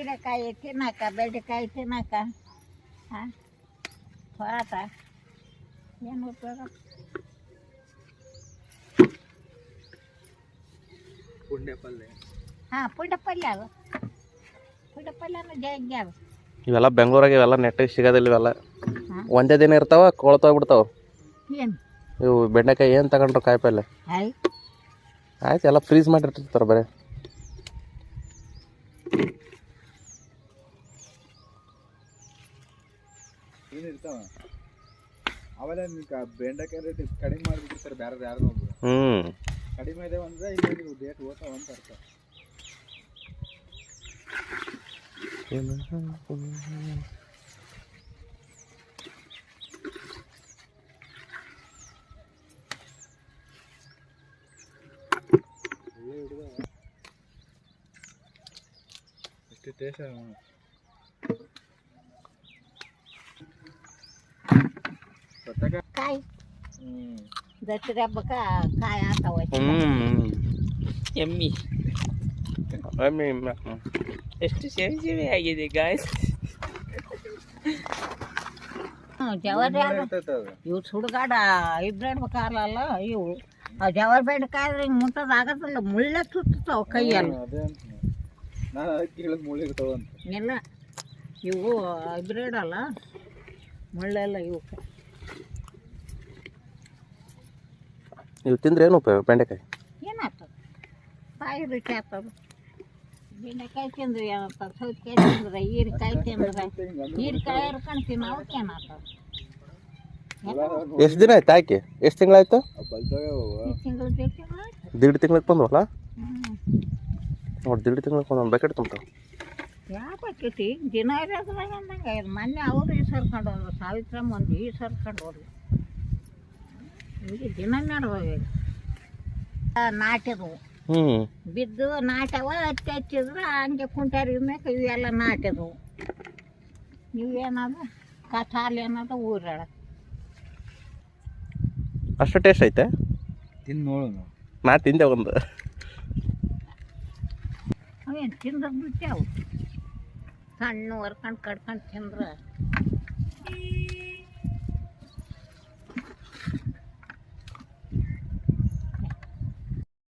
ಹೀರೆಕಾಯಿ ತಿನ್ನಕ ಬೆಂಡೆಕಾಯಿ ತಿನ್ನಕ ಹಾಂ ಆತ ಏನು ಉಪಯೋಗ ಪುಂಡೆ ಪಲ್ಯ ಹಾಂ ಪುಂಡ ಪಲ್ಯ ಅದು ಪುಂಡ ಪಲ್ಯನೂ ಜಗ್ಗಿ ಅದು ಇವೆಲ್ಲ ಬೆಂಗಳೂರಾಗ ಇವೆಲ್ಲ ನೆಟ್ಟಿಗೆ ಸಿಗೋದಿಲ್ಲ ಇವೆಲ್ಲ ಹಾಂ ಒಂದೇ ದಿನ ಇರ್ತಾವ ಕೊಳ್ತೋಗ್ಬಿಡ್ತಾವ ಏನು ಇವು ಬೆಂಡೆಕಾಯಿ ಏನು ತಗೊಂಡ್ರು ಕಾಯಿ ಪಲ್ಯ ಐ ಆಯ್ತು ಎಲ್ಲ ಫ್ರೀಸ್ ಮಾಡಿರ್ತಿರ್ತಾರೆ ಬರೀ ಏನಿರ್ತಾವ ಅವೆಲ್ಲ ಬೆಂಡೆಕಾಯಿ ರೇಟ್ ಕಡಿಮೆ ಮಾಡಿಬಿಟ್ಟಿರ್ತಾರೆ ಬೇರೆ ಯಾರು ಒಬ್ರು ಕಡಿಮೆ ಇದೆ ಅಂದ್ರೆ ಈಗ ನೀವು ಡೇಟ್ ಓದ್ತಾವ ಅಂತ ಅರ್ಥ ಎಷ್ಟು ಟೇಸ್ಟ್ ಕಾಯಿ ದಸರಾ ಹಬ್ಬಕ್ಕೆ ಕಾಯಿ ಆಗ್ತಾವ ಎಮ್ಮಿ ಎಷ್ಟು ಸೇವೆ ಸೇವೆ ಆಗಿದೆ ಗಾಯ್ಸ್ ಜವಾರಿ ಇವು ಸುಡುಗಾಡ ಇಬ್ರಾಡ್ಬೇಕಾಗಲ್ಲ ಇವು ಜವಾರಿ ಬೆಂಡೆಕಾಯಿ ಆದ್ರೆ ಹಿಂಗೆ ಮುಟ್ಟೋದು ಆಗತ್ತಲ್ಲ ಮುಳ್ಳ ಸುತ್ತಾವ ಕೈಯಲ್ಲಿ ಅದೇ ಅಂತ ನಾನು ಅದಕ್ಕೆ ಹೇಳಿದ್ ಮುಳ್ಳು ಇರ್ತಾವ ಅಂತ ಎಲ್ಲ ಇವು ಹೈಬ್ರಿಡಲ್ಲ ಮುಳ್ಳೆಲ್ಲ ಇವಕ್ಕೆ ನೀವು ತಿಂದ್ರೆ ಏನು ಉಪಯೋಗ ಬೆಂಡೆಕಾಯಿ ಏನಾಗ್ತದೆ ಬಾಯಿ ರುಚಿ ಆಗ್ತದೆ ಬೆಂಡೆಕಾಯಿ ತಿಂದ್ರೆ ಏನಾಗ್ತದೆ ಸೌತೆಕಾಯಿ ತಿಂದ್ರೆ ಹೀರೆಕಾಯಿ ತಿಂದ್ರೆ ಹೀರೆಕಾಯಿ ಹರ್ಕೊಂಡು ತಿನ್ನೋ ಅವಕ್ಕೇನಾಗ್ತದೆ ಎಷ್ಟು ದಿನ ಆಯ್ತು ಹಾಕಿ ಎಷ್ಟು ತಿಂಗಳಾಯ್ತು ಬಲ್ತಾವೆ ಈ ತಿಂಗಳು ತಿಂಗಳು ದೀಡ್ ತಿಂಗ್ಳಿಗೆ ಬಂದವಲ್ಲ ಹ್ಞೂ ನೋಡಿ ದೀಡ್ ತಿಂಗ್ಳಿಗೆ ಒಂದು ಬಕೆಟ್ ತುಂಬ್ತಾವೆ ಯಾವ ಬರ್ತೈತಿ ದಿನ ಇರೋದ್ರಾಗ ಅಂದಂಗೆ ಮೊನ್ನೆ ಅವರು ಈ ಸರ್ಕೊಂಡು ಹೋದ್ರು ಸಾವಿತ್ರಮ್ಮ ಒಂದು ಈ ಸರ್ಕೊಂಡು ಹೋದ್ರು ಹೀಗೆ ದಿನ ನಡೆದೋಗಿ ನಾಟ್ಯದವು ಬಿದ್ದು ನಾಟ್ಯವ ಹತ್ತಿ ಹಚ್ಚಿದ್ರೆ ಹಂಗೆ ಕುಂಟ್ಯಾರ ಮ್ಯಾಕ ಇವೆಲ್ಲ ನಾಟ್ಯದವು ಇವೇನದು ಕಥಾಲ್ ಏನದ ಊರಾಡ ಅಷ್ಟು ಟೇಸ್ಟ್ ಐತೆ ತಿಂದು ನೋಡೋಣ ನಾ ತಿಂದೆ ಒಂದು ಅವೇನು ತಿಂದ್ರೆ ಬಿಟ್ಟೆವು ಸಣ್ಣ ಹೊರ್ಕೊಂಡು ಕಡ್ಕೊಂಡು ತಿಂದ್ರೆ